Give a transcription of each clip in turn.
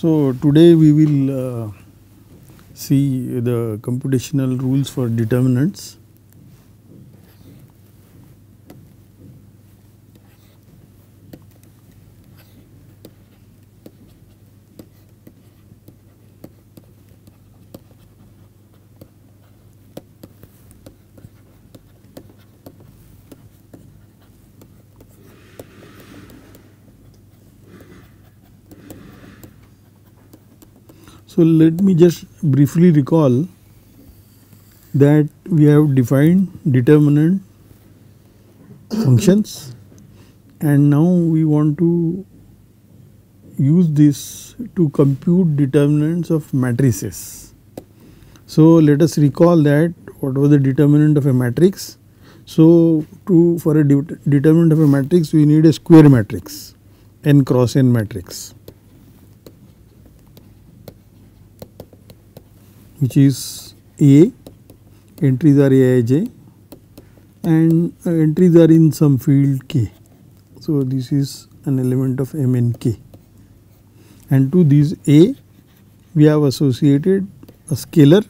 So today we will see the computational rules for determinants. So let me just briefly recall that we have defined determinant functions, and now we want to use this to compute determinants of matrices. So let us recall that what was the determinant of a matrix. So for a determinant of a matrix we need a square matrix, n cross n matrix, which is A, entries are Aij, and entries are in some field k. So this is an element of Mnk, and to these A we have associated a scalar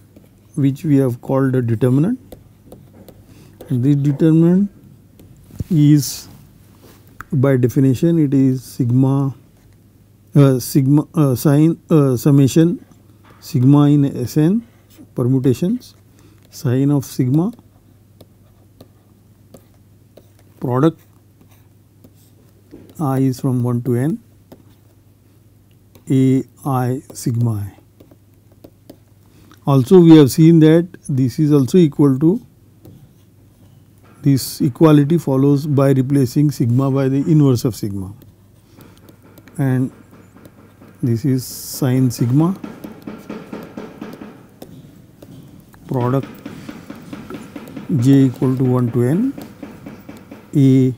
which we have called a determinant, and this determinant is, by definition, it is summation sigma in Sn permutations, sine of sigma, product I is from 1 to n, A I sigma I. Also we have seen that this is also equal to, this equality follows by replacing sigma by the inverse of sigma, and this is sine sigma, product j equal to 1 to n, A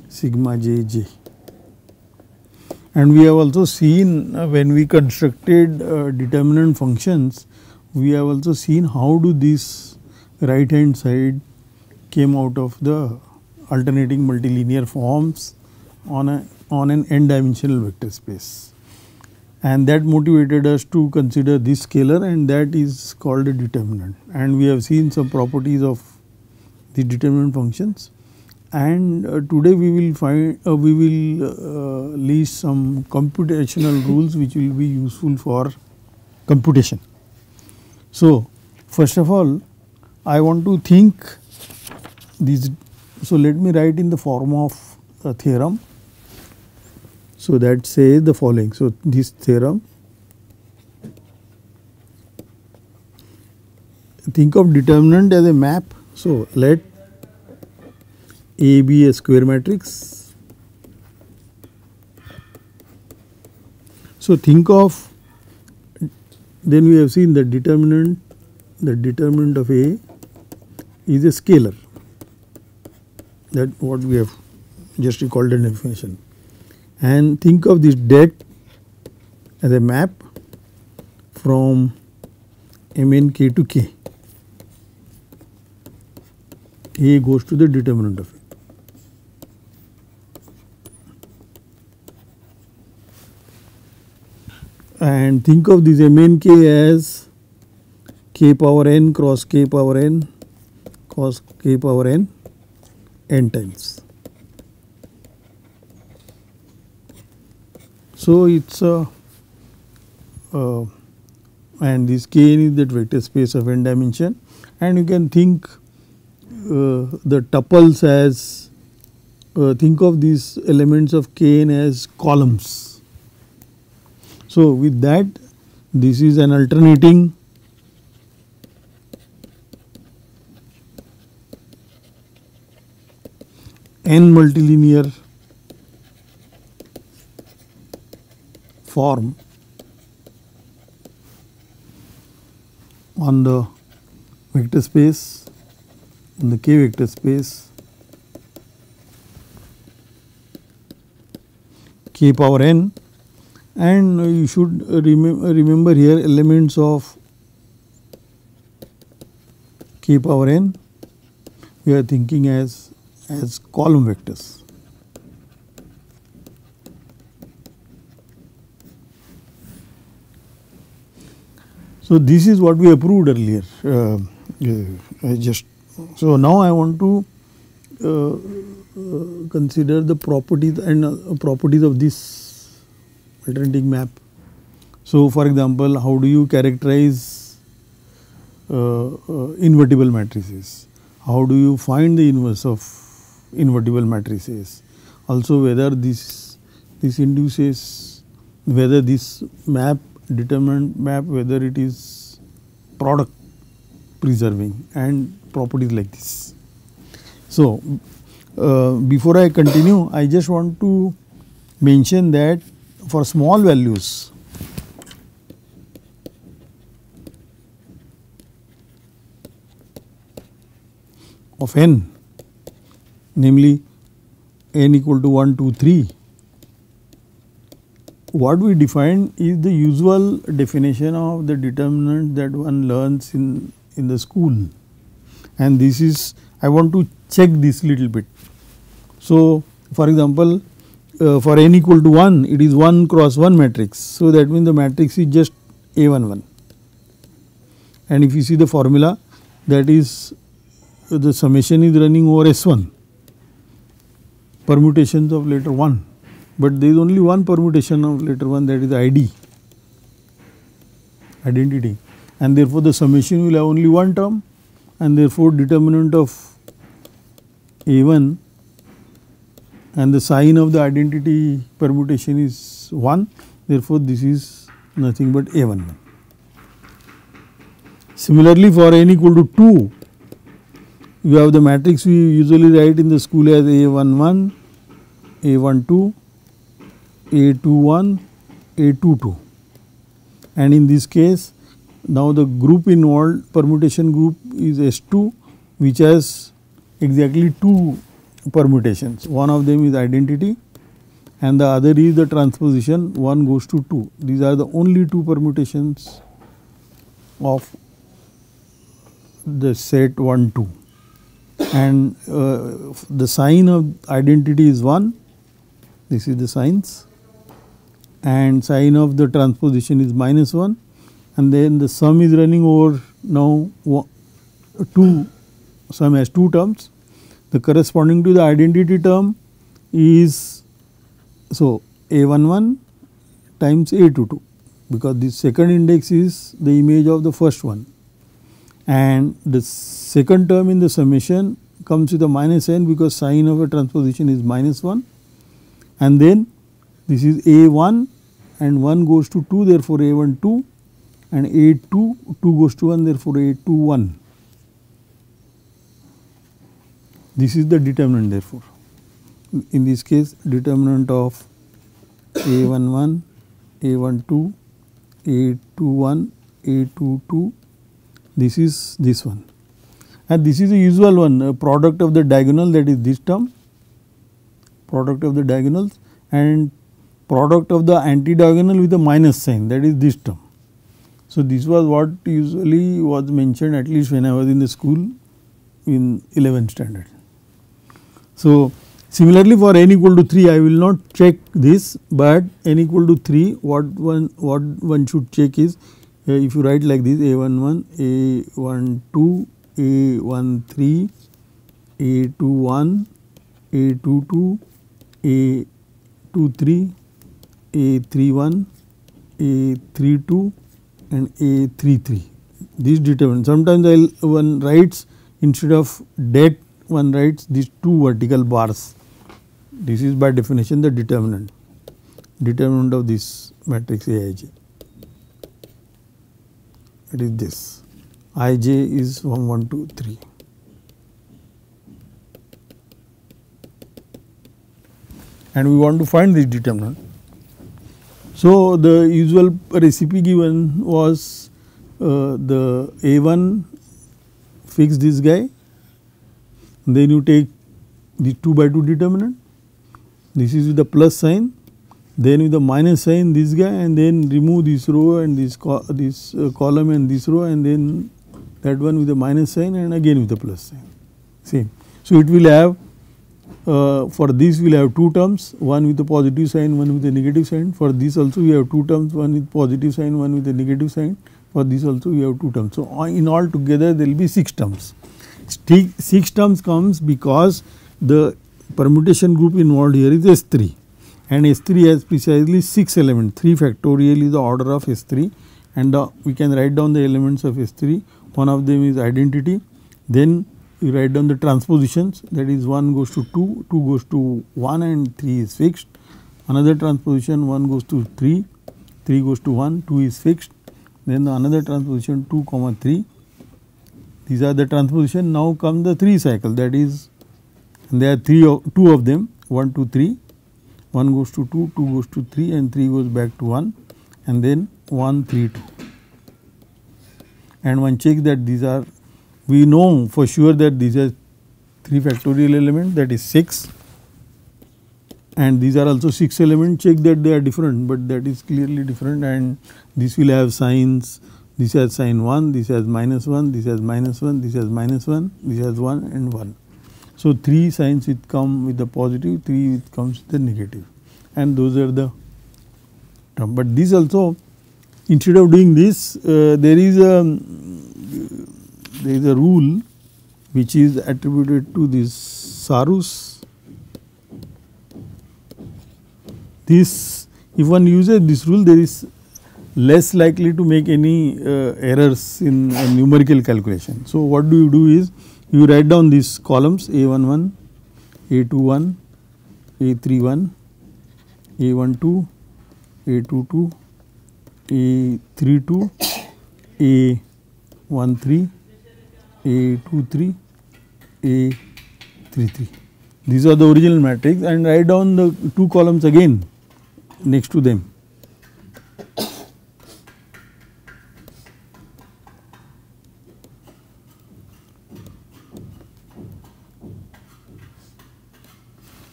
sigma j j. And we have also seen when we constructed determinant functions, we have also seen how do this right hand side came out of the alternating multilinear forms on an n dimensional vector space, and that motivated us to consider this scalar, and that is called a determinant. And we have seen some properties of the determinant functions, and today we will list some computational rules which will be useful for computation. So first of all I want to think these, so let me write in the form of a theorem. So that says the following. So this theorem, think of determinant as a map. So let A be a square matrix. So think of, then we have seen the determinant of A is a scalar, that what we have just recalled in definition, and think of this det as a map from Mnk to k. A goes to the determinant of it. And think of this Mnk as k power n cross k power n cos k power n n times. So it's a and this Kn is that vector space of n dimension, and you can think the tuples as, think of these elements of Kn as columns. So with that, this is an alternating n multilinear form on the vector space, in the k vector space k power n, and you should remember here elements of k power n we are thinking as column vectors. So, this is what we approved earlier. So now I want to consider the properties and properties of this alternating map. So, for example, how do you characterize invertible matrices? How do you find the inverse of invertible matrices? Also, whether this induces, whether this map, determinant map, whether it is product preserving and properties like this. So, before I continue, I just want to mention that for small values, of n, namely n equal to 1, 2, 3, what we define is the usual definition of the determinant that one learns in the school, and this is, I want to check this little bit. So, for example, for n equal to 1, it is 1 cross 1 matrix. So, that means the matrix is just A11, and if you see the formula, that is the summation is running over S1 permutations of letter 1, but there is only one permutation of letter 1, that is ID, identity, and therefore the summation will have only one term, and therefore determinant of A1 and the sign of the identity permutation is 1, therefore this is nothing but A11. Similarly, for n equal to 2, you have the matrix we usually write in the school as A11, A12, A21, A22, and in this case now the group involved, permutation group, is S2, which has exactly 2 permutations. One of them is identity and the other is the transposition 1 goes to 2. These are the only 2 permutations of the set 1, 2, and the sign of identity is 1, this is the signs, and sign of the transposition is -1, and then the sum is running over now 2, sum has 2 terms. The corresponding to the identity term is, so A11 times A22, because this second index is the image of the first one, and the second term in the summation comes with a -n because sign of a transposition is -1, and then this is A1 and 1 goes to 2, therefore A1 2, and A2 2 goes to 1, therefore A2 1. This is the determinant, therefore. In this case, determinant of A11, A12, A21, A22, this is this one, and this is the usual one, a product of the diagonal, that is this term, product of the diagonals, and product of the anti-diagonal with a minus sign, that is this term. So, this was what usually was mentioned, at least when I was in the school in 11th standard. So, similarly for n equal to 3, I will not check this, but n equal to 3, what one should check is, if you write like this A11, A12, A13, A21, A22, A23, A31, A32 and A33. These determinants. Sometimes one writes, instead of det, one writes these 2 vertical bars. This is by definition the determinant of this matrix Aij. It is this. Ij is 1, 1, 2, 3. And we want to find this determinant. So, the usual recipe given was the A1, fix this guy, then you take the 2 by 2 determinant, this is with the plus sign, then with the minus sign this guy, and then remove this row and this column and this row, and then that one with the minus sign and again with the plus sign, same. So, it will have for this we will have 2 terms, one with a positive sign, one with a negative sign. For this also we have 2 terms, one with positive sign, one with a negative sign. for this also we have 2 terms. So, in all together there will be 6 terms. 6 terms comes because the permutation group involved here is S3, and S3 has precisely 6 elements. 3 factorial is the order of S3, and we can write down the elements of S3. One of them is identity, then you write down the transpositions, that is 1 goes to 2, 2 goes to 1 and 3 is fixed. Another transposition 1 goes to 3, 3 goes to 1, 2 is fixed. Then another transposition 2 comma 3. These are the transposition. Now come the 3 cycle, that is, and there are 2 of them, 1 2 3, 1 goes to 2, 2 goes to 3 and 3 goes back to 1, and then 1 3 2. And one checks that these are, we know for sure that these are 3 factorial elements, that is 6, and these are also 6 elements. Check that they are different, but that is clearly different, and this will have signs. This has sign 1, this has -1, this has -1, this has -1, this has 1 and 1. So, 3 signs it come with the positive, 3 it comes with the negative, and those are the term. But this also, instead of doing this, there is a rule which is attributed to this Sarus. This, if one uses this rule, there is less likely to make any errors in numerical calculation. So, what do you do is, you write down these columns A11, A21, A31, A12, A22, A32, A13, A23, A33. These are the original matrix, and write down the 2 columns again next to them.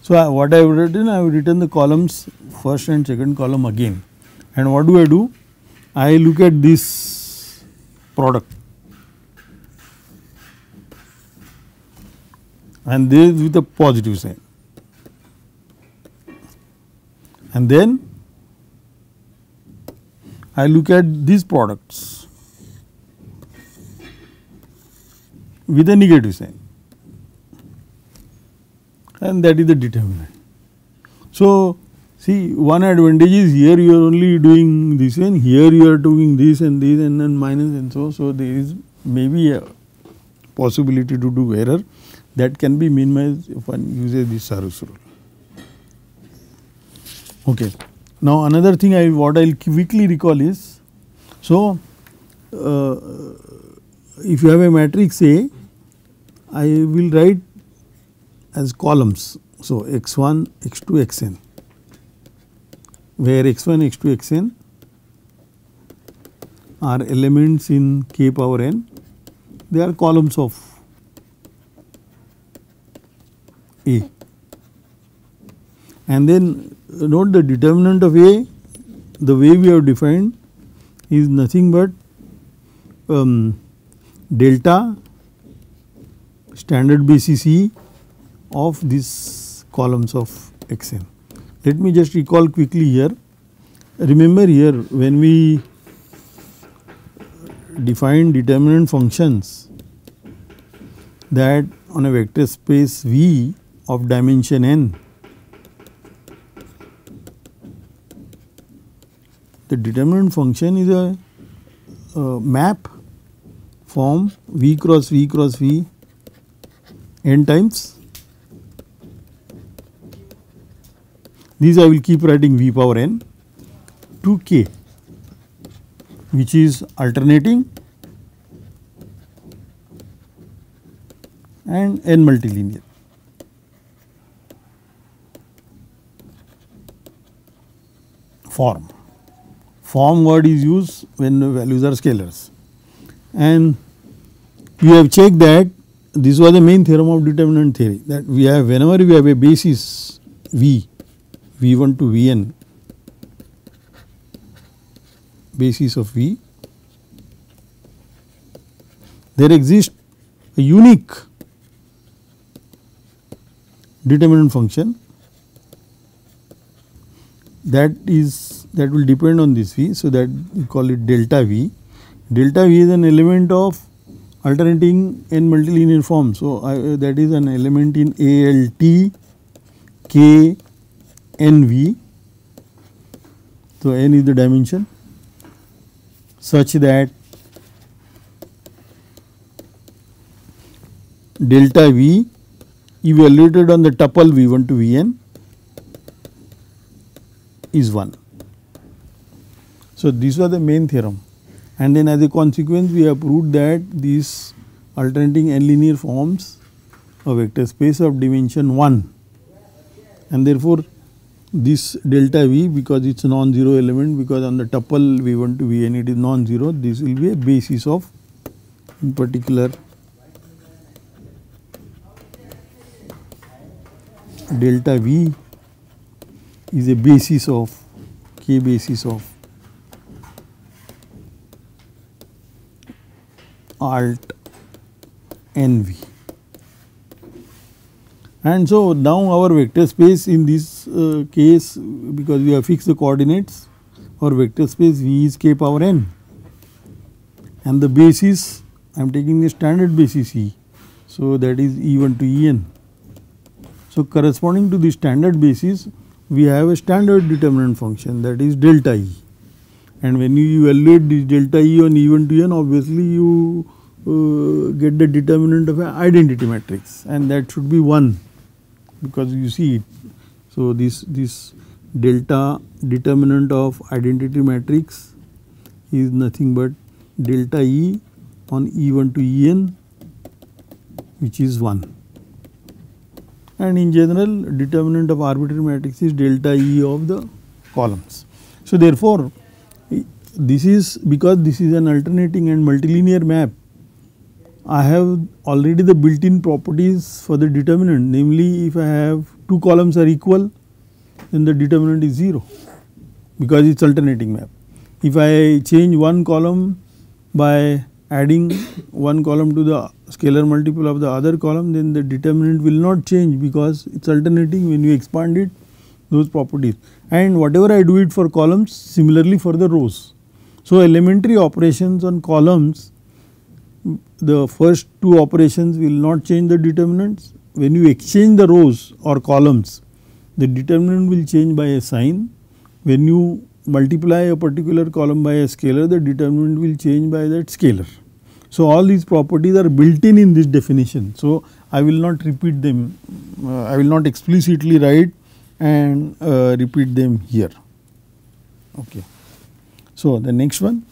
So, what I have written, I have written the columns first and second column again, and what do? I look at this product, and this with a positive sign, and then I look at these products with a negative sign, and that is the determinant. So, see, one advantage is here you are only doing this one, here you are doing this and then minus and so. So, there is maybe a possibility to do error that can be minimized if one uses this Sarus rule. Okay. Now, another thing what I will quickly recall is, so if you have a matrix A, I will write as columns. So, x1, x2, xn, where x1, x2, xn are elements in k power n, they are columns of A. And then note the determinant of A, the way we have defined is nothing but delta standard basis E of these columns of xn. Let me just recall quickly here. Remember here, when we define determinant functions, that on a vector space V of dimension n, the determinant function is a map form V cross V cross V n times. These I will keep writing V power n to k, which is alternating and n multilinear. Form word is used when the values are scalars, and we have checked that this was the main theorem of determinant theory, that we have, whenever we have a basis V, V1 to Vn, basis of V, there exists a unique determinant function that will depend on this V. So, that we call it delta V. delta V is an element of alternating n multilinear form. So, that is an element in ALT K N V. So, n is the dimension such that delta V evaluated on the tuple V1 to Vn is 1. So, this was the main theorem, and then as a consequence we have proved that these alternating n linear forms a vector space of dimension 1, and therefore, this delta V, because it is a non-zero element, because on the tuple V1 to Vn it is non-zero, this will be a basis of, in particular, delta V is a basis of k basis of alt NV. And so, now our vector space in this case, because we have fixed the coordinates, our vector space V is k power n, and the basis I am taking the standard basis E. So, that is E1 to En. So, corresponding to the standard basis, we have a standard determinant function, that is delta E, and when you evaluate this delta E on E1 to N, obviously you get the determinant of an identity matrix, and that should be 1, because you see it. So, this delta determinant of identity matrix is nothing but delta E on E1 to En, which is 1. And in general, determinant of arbitrary matrix is delta E of the columns. So, therefore, this is because this is an alternating and multilinear map, I have already the built in properties for the determinant, namely if I have two columns are equal, then the determinant is 0, because it is alternating map. If I change one column by adding one column to the scalar multiple of the other column, then the determinant will not change, because it is alternating. When you expand it, those properties, and whatever I do it for columns, similarly for the rows. So, elementary operations on columns, the first two operations will not change the determinants. When you exchange the rows or columns, the determinant will change by a sign. When you multiply a particular column by a scalar, the determinant will change by that scalar. So, all these properties are built in this definition. So, I will not repeat them, I will not explicitly write and repeat them here. Okay. So, the next one.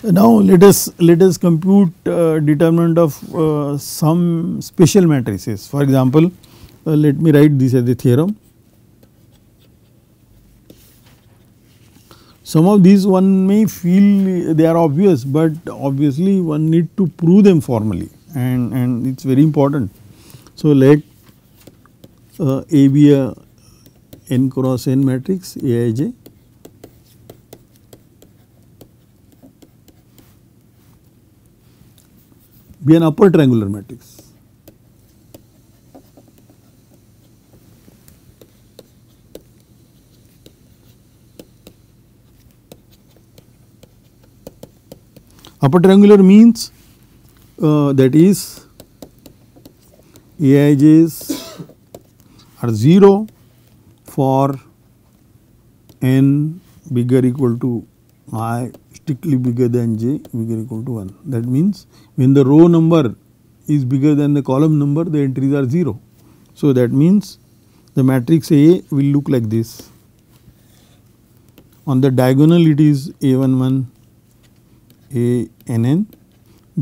Now let us compute determinant of some special matrices. For example, let me write this as a theorem. Some of these one may feel they are obvious, but obviously one need to prove them formally, and it is very important. So, let A be a n cross n matrix Aij, be an upper triangular matrix. Upper triangular means that is Aij's are 0 for n bigger equal to I strictly bigger than j bigger equal to 1. That means, when the row number is bigger than the column number, the entries are 0. So, that means the matrix A will look like this. On the diagonal it is A11 ANN,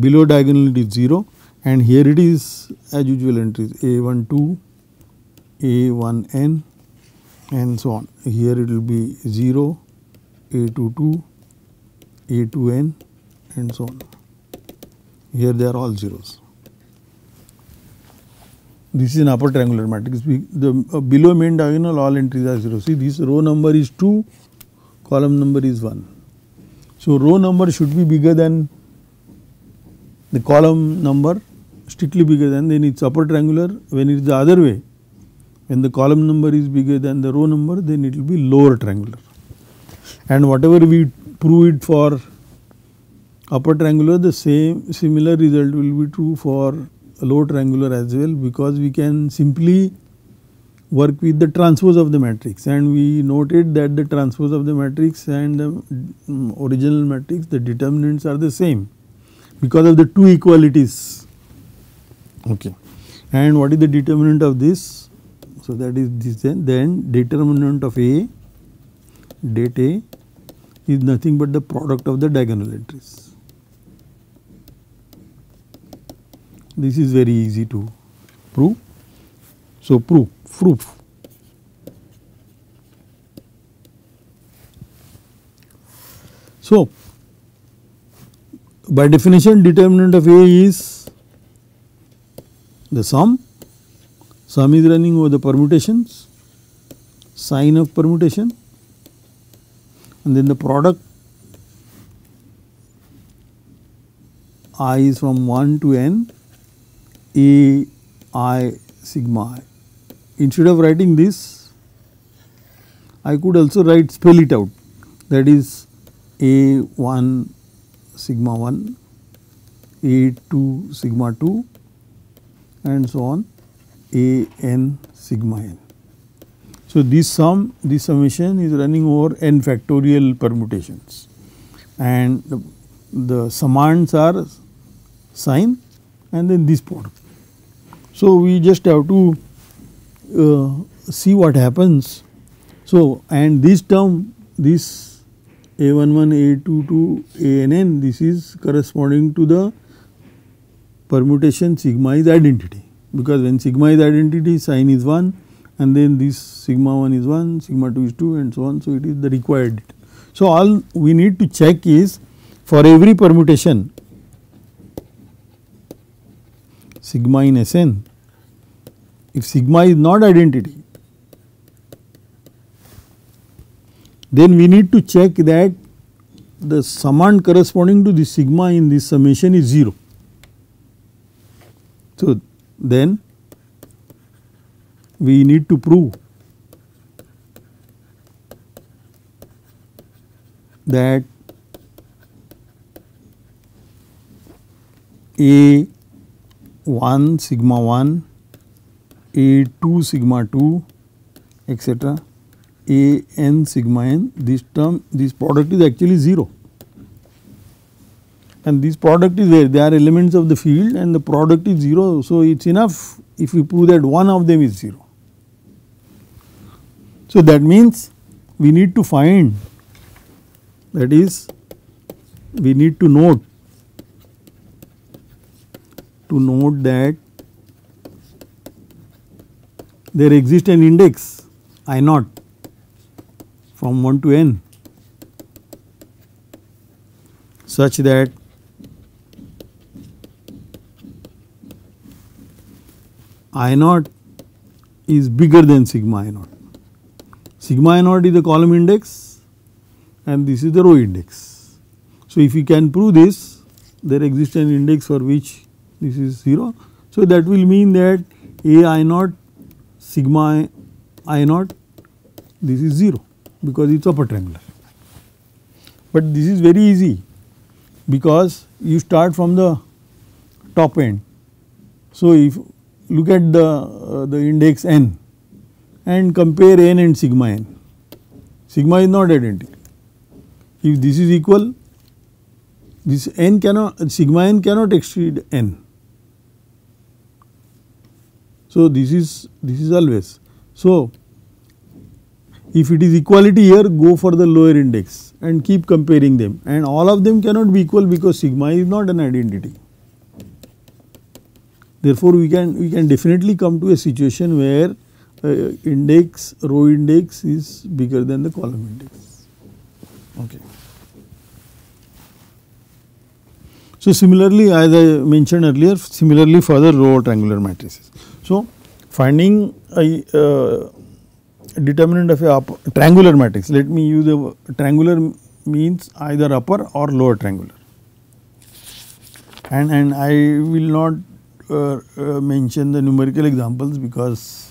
below diagonal it is 0, and here it is as usual entries A12 A1n and so on. Here it will be 0 A22 A2n and so on. Here they are all zeros. This is an upper triangular matrix. The below main diagonal all entries are 0. See, this row number is 2, column number is 1. So, row number should be bigger than the column number, strictly bigger than, then it is upper triangular. When it is the other way, when the column number is bigger than the row number, then it will be lower triangular. and whatever we prove it for upper triangular, the similar result will be true for lower triangular as well, because we can simply work with the transpose of the matrix, and we noted that the transpose of the matrix and the original matrix, the determinants are the same because of the two equalities. Okay. And what is the determinant of this? So, that is this, then determinant of A, det A is nothing but the product of the diagonal entries. This is very easy to prove. So, proof. So, by definition, determinant of A is the sum is running over the permutations, sign of permutation, and then the product I is from 1 to n, A I sigma I. Instead of writing this, I could also spell it out, that is A1 sigma 1, A2 sigma 2, and so on, A n sigma n. So, this summation is running over n factorial permutations, and the summands are sign and then this product. So, we just have to see what happens. So, and this term, this A11, A22, ANN, this is corresponding to the permutation sigma is identity, because when sigma is identity, sign is 1, and then this sigma 1 is 1, sigma 2 is 2, and so on. So, it is the required. So, all we need to check is for every permutation sigma in Sn, if sigma is not identity, then we need to check that the summand corresponding to the sigma in this summation is 0. So, then we need to prove that A1 sigma 1, A2 sigma 2, etc., An sigma n, this product is actually 0, and this product is there, they are elements of the field and the product is 0. So, it is enough if we prove that one of them is 0. So, that means we need to find, that is we need to note that there exists an index I naught from 1 to n such that I naught is bigger than sigma I naught. Sigma I naught is the column index and this is the row index. So, if we can prove this, there exists an index for which this is 0. So, that will mean that A I naught sigma I naught, this is 0 because it is upper triangular. But this is very easy because you start from the top end. So, if look at the index n and compare n and sigma n, sigma is not identical. If this is equal, this n cannot, sigma n cannot exceed n. So, this is always. So, if it is equality here, go for the lower index and keep comparing them, and all of them cannot be equal because sigma is not an identity. Therefore, we can definitely come to a situation where index, row index is bigger than the column index. Okay. So, similarly, as I mentioned earlier, similarly for the row triangular matrices. So, finding a determinant of a triangular matrix, let me use a triangular means either upper or lower triangular, and I will not mention the numerical examples because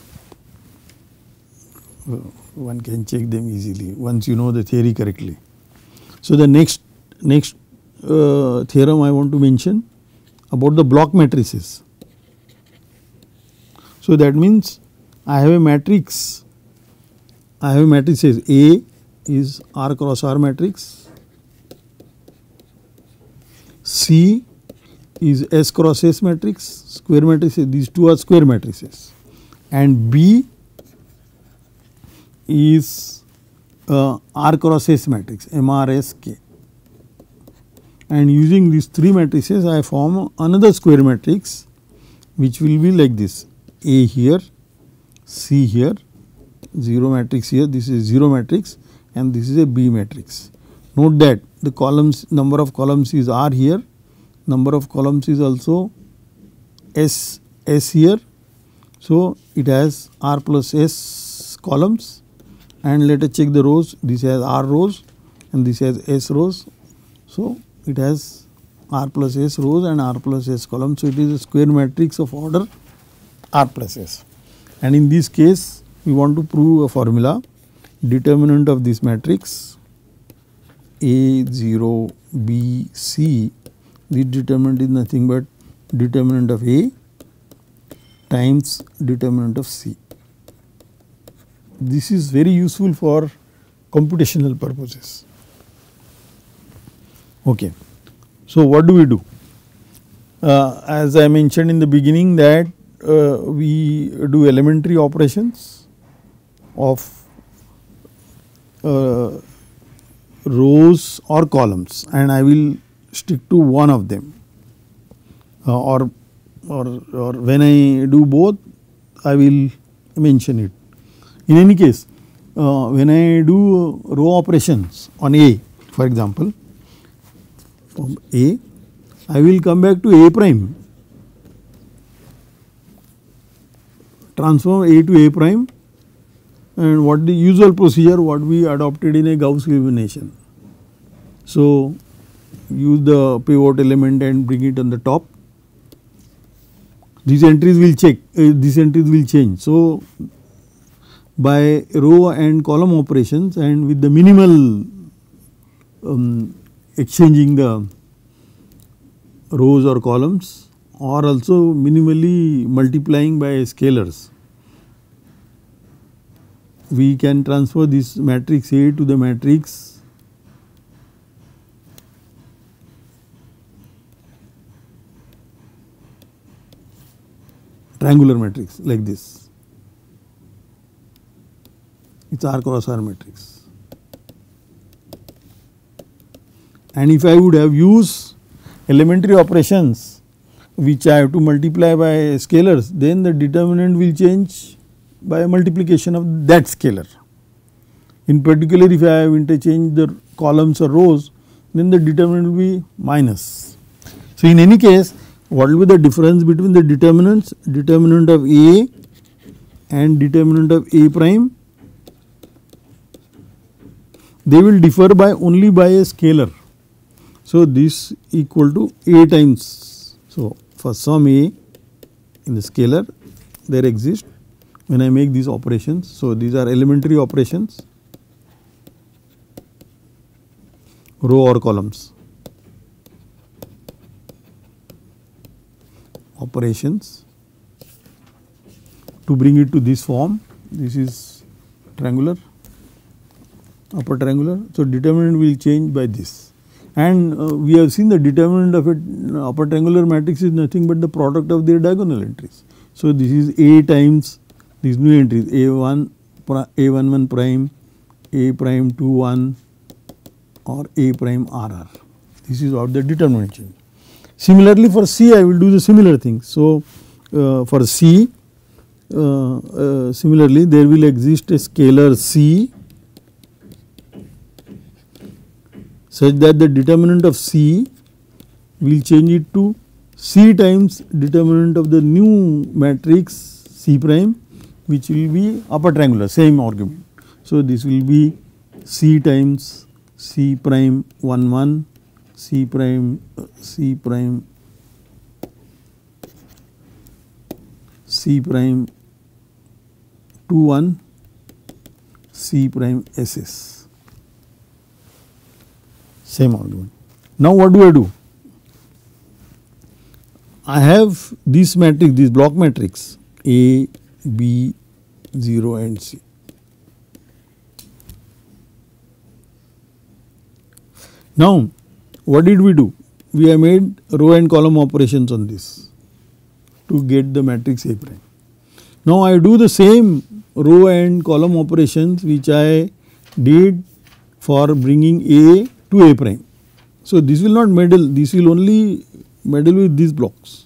one can check them easily once you know the theory correctly. So, the next theorem I want to mention about the block matrices. So, that means I have a matrix, I have a matrices A is R cross R matrix, C is S cross S matrix, square matrices, these two are square matrices, and B is R cross S matrix, MRSK. And using these three matrices I form another square matrix which will be like this: A here, C here, 0 matrix here, this is 0 matrix, and this is a B matrix. Note that the columns, number of columns is R here, number of columns is also S here. So, it has R plus S columns, and let us check the rows. This has R rows and this has S rows. So, it has R plus S rows and R plus S columns. So, it is a square matrix of order R plus S. And in this case we want to prove a formula: determinant of this matrix A0 B C, this determinant is nothing but determinant of A times determinant of C. This is very useful for computational purposes. Okay. So, what do we do? As I mentioned in the beginning that we do elementary operations of rows or columns, and I will stick to one of them, or when I do both I will mention it. In any case, when I do row operations on A, for example, from A, I will come back to A prime, transform A to A prime, and what the usual procedure what we adopted in a Gauss elimination. So, use the pivot element and bring it on the top. These entries will change. So, by row and column operations and with the minimal exchanging the rows or columns, or also minimally multiplying by scalars, we can transfer this matrix A to the matrix triangular matrix like this. It is R cross R matrix. And if I would have used elementary operations which I have to multiply by scalars, then the determinant will change by a multiplication of that scalar. In particular, if I have interchanged the columns or rows, then the determinant will be minus. So, in any case, what will be the difference between the determinants, determinant of A and determinant of A prime? They will differ by only by a scalar. So, this equal to A times. So, for some A in the scalar there exists when I make these operations. So, these are elementary operations, row or columns, operations to bring it to this form. This is triangular, upper triangular. So, determinant will change by this, and we have seen the determinant of a upper triangular matrix is nothing but the product of their diagonal entries. So, this is A times these new entries A1 A11 prime, A prime 21 or A prime RR. This is what the determinant change. Similarly, for C I will do the similar thing. So, for C similarly there will exist a scalar C such that the determinant of C will change it to C times determinant of the new matrix C prime, which will be upper triangular, same argument. So, this will be C times C prime 1 1, C prime 2 1, C prime SS. Same argument. Now what do? I have this matrix, this block matrix A, B, 0 and C. Now what did we do? We have made row and column operations on this to get the matrix A prime. Now I do the same row and column operations which I did for bringing A to A prime. So this will not meddle, this will only meddle with these blocks.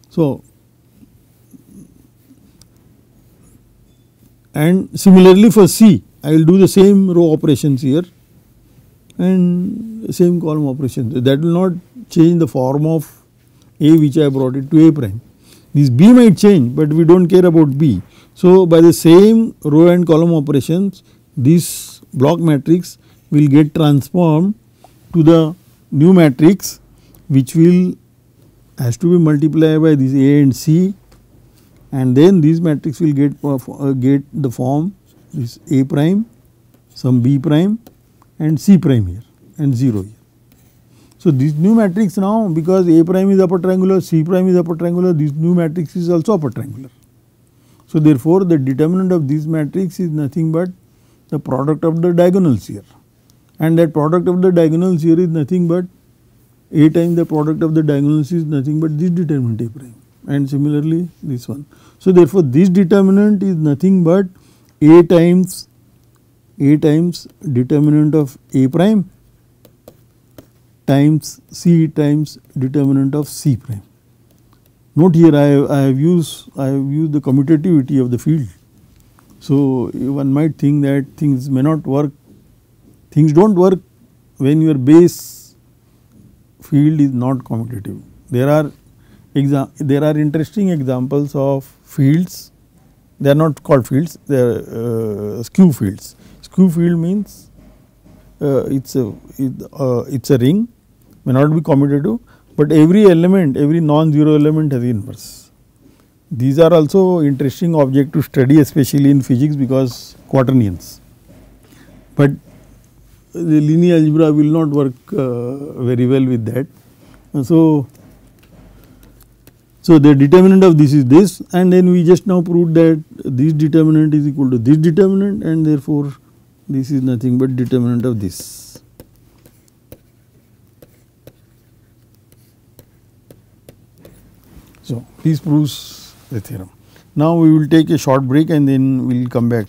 So and similarly for C, I will do the same row operations here and same column operations. That will not change the form of A which I brought it to A prime. This B might change, but we do not care about B. So by the same row and column operations, this block matrix will get transformed to the new matrix, which will has to be multiplied by this A and C, and then this matrix will get the form this A prime, some B prime and C prime here and 0 here. So this new matrix now, because A prime is upper triangular, C prime is upper triangular, this new matrix is also upper triangular. So therefore the determinant of this matrix is nothing but the product of the diagonals here, and that product of the diagonals here is nothing but A times the product of the diagonals is nothing but this determinant A prime, and similarly this one. So therefore this determinant is nothing but A times determinant of A prime times C times determinant of C prime. Note here I have used the commutativity of the field. So one might think that things may not work, things do not work when your base field is not commutative. There are interesting examples of fields. They are not called fields, they are skew fields. Skew field means it's a ring, may not be commutative, but every element, every non-zero element has inverse. These are also interesting object to study, especially in physics, because quaternions. But the linear algebra will not work very well with that. So the determinant of this is this, and then we just now proved that this determinant is equal to this determinant, and therefore this is nothing but determinant of this. So this proves the theorem. Now we will take a short break and then we will come back